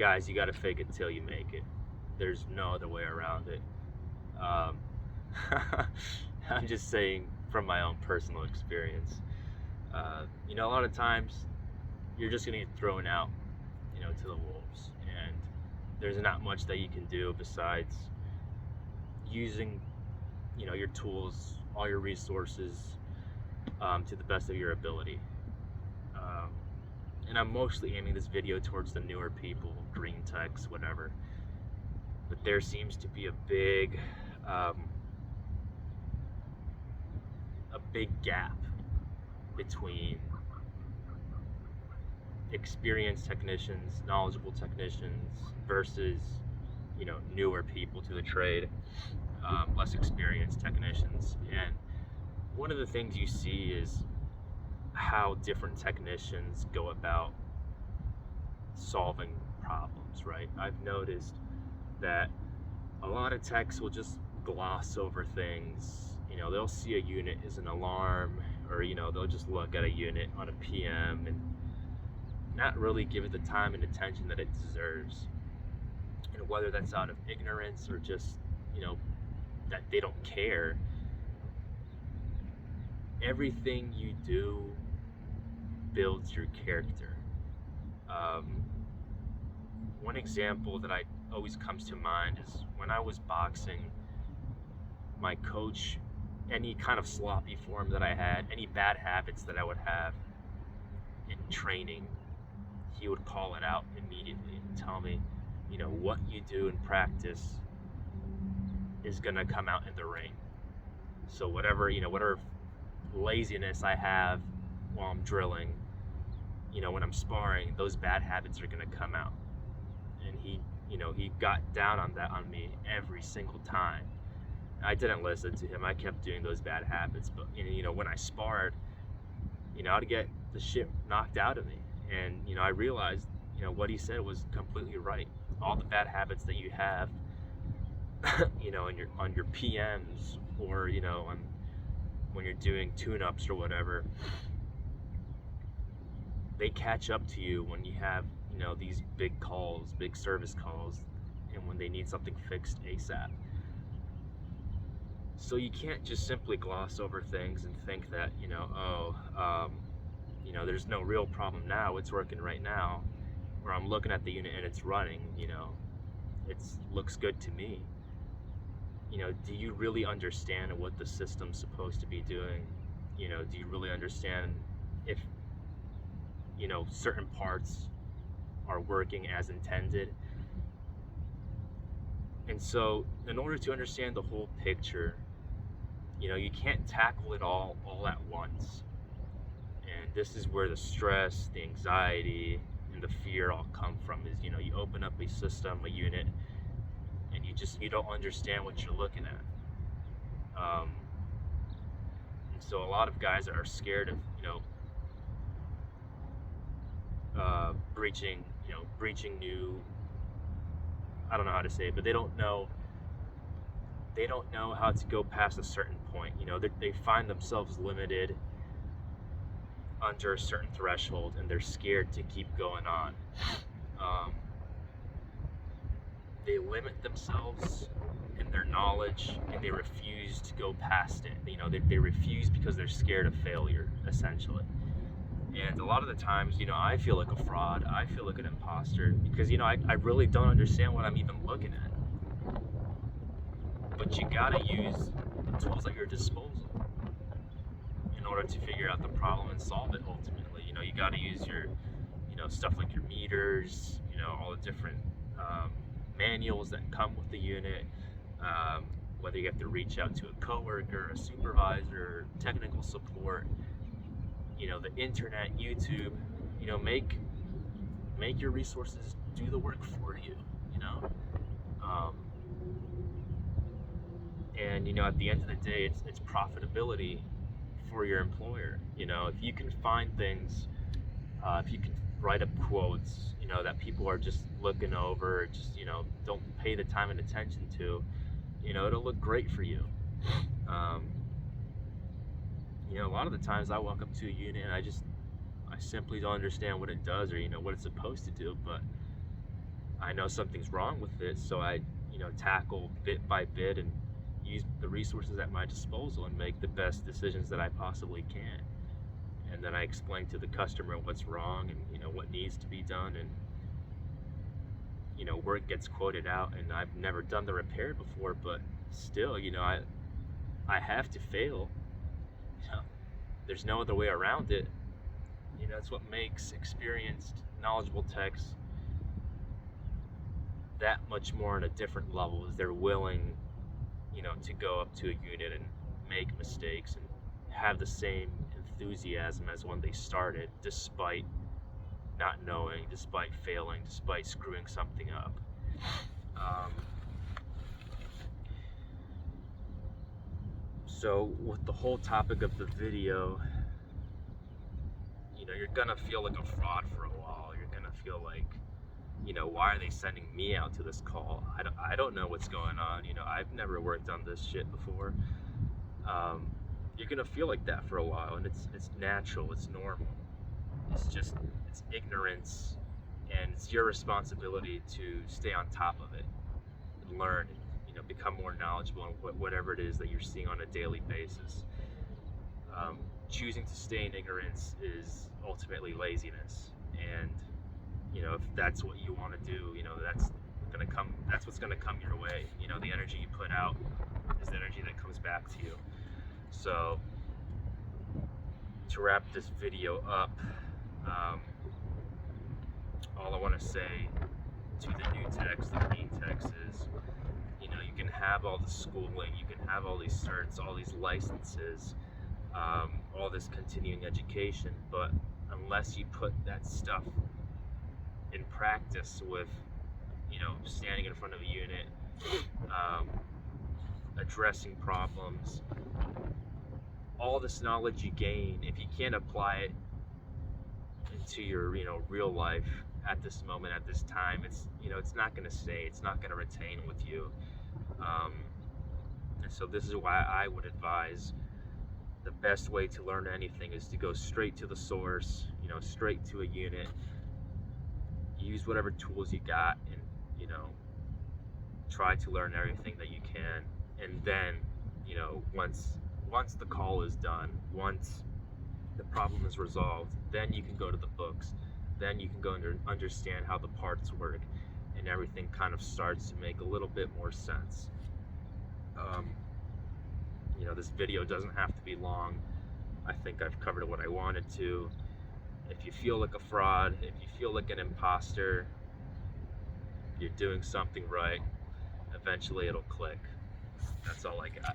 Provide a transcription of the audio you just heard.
guys, you got to fake it till you make it. There's no other way around it. Um, I'm just saying from my own personal experience. A lot of times you're just going to get thrown out, to the wolves, and there's not much that you can do besides using, your tools, all your resources, to the best of your ability. Um, and I'm mostly aiming this video towards the newer people, green techs, whatever. But there seems to be um, a big gap between experienced technicians, knowledgeable technicians versus, newer people to the trade, less experienced technicians. And one of the things you see is how different technicians go about solving problems, right? I've noticed that a lot of techs will just gloss over things. They'll see a unit as an alarm, or they'll just look at a unit on a PM and not really give it the time and attention that it deserves. And whether that's out of ignorance or just, that they don't care, everything you do builds your character. One example that always comes to mind is when I was boxing, my coach, any kind of sloppy form that I had, any bad habits that I would have in training, he would call it out immediately and tell me, what you do in practice is gonna come out in the ring. So whatever laziness I have while I'm drilling, when I'm sparring, those bad habits are gonna come out. And he got down on that on me every single time. I didn't listen to him. I kept doing those bad habits. But when I sparred, I'd get the shit knocked out of me. And I realized, what he said was completely right. All the bad habits that you have, on your PMs, or when you're doing tune-ups or whatever, they catch up to you when you have these big calls, big service calls, and when they need something fixed ASAP. So you can't just simply gloss over things and think that there's no real problem now, it's working right now, or I'm looking at the unit and it's running, it looks good to me. Do you really understand what the system's supposed to be doing? Do you really understand if certain parts are working as intended? And so in order to understand the whole picture, you can't tackle it all at once. And this is where the stress, the anxiety, and the fear all come from, is you open up a system, a unit, and you don't understand what you're looking at. And so a lot of guys are scared of breaching new, I don't know how to say it, but they don't know how to go past a certain point. They find themselves limited under a certain threshold, and they're scared to keep going on. They limit themselves in their knowledge, and they refuse to go past it. They refuse because they're scared of failure, essentially. And a lot of the times, I feel like a fraud. I feel like an imposter because, I really don't understand what I'm even looking at. But you gotta use the tools at your disposal in order to figure out the problem and solve it ultimately. You gotta use your, stuff like your meters, all the different manuals that come with the unit, whether you have to reach out to a coworker, a supervisor, technical support, the internet, YouTube, make your resources do the work for you, and at the end of the day, it's profitability for your employer. If you can find things, if you can write up quotes, that people are just looking over, just don't pay the time and attention to, it'll look great for you. A lot of the times I walk up to a unit and I simply don't understand what it does, or what it's supposed to do, but I know something's wrong with it, so I, tackle bit by bit and use the resources at my disposal and make the best decisions that I possibly can. And then I explain to the customer what's wrong and what needs to be done, and work gets quoted out. And I've never done the repair before, but still, I have to fail. You know, there's no other way around it. It's what makes experienced, knowledgeable techs that much more on a different level, is they're willing, to go up to a unit and make mistakes and have the same enthusiasm as when they started, despite not knowing, despite failing, despite screwing something up. So with the whole topic of the video, you're gonna feel like a fraud for a while. You're gonna feel like, why are they sending me out to this call? I don't know what's going on. I've never worked on this shit before. You're gonna feel like that for a while, and it's natural, it's normal. It's ignorance, and it's your responsibility to stay on top of it and learn and, become more knowledgeable on whatever it is that you're seeing on a daily basis. Choosing to stay in ignorance is ultimately laziness, and if that's what you want to do, that's what's gonna come your way. The energy you put out is the energy that comes back to you. So to wrap this video up, all I want to say to the new techs, the green techs, is you can have all the schooling, you can have all these certs, all these licenses, all this continuing education, but unless you put that stuff in practice with standing in front of a unit, addressing problems, all this knowledge you gain, if you can't apply it into your real life at this moment, at this time, it's not going to stay, it's not going to retain with you. And so this is why I would advise the best way to learn anything is to go straight to the source, straight to a unit, use whatever tools you got, and try to learn everything that you can. And then once the call is done, once the problem is resolved, then you can go to the books, then you can go and understand how the parts work, and everything kind of starts to make a little bit more sense. This video doesn't have to be long. I think I've covered what I wanted to. If you feel like a fraud, if you feel like an imposter, you're doing something right, eventually it'll click. That's all I got.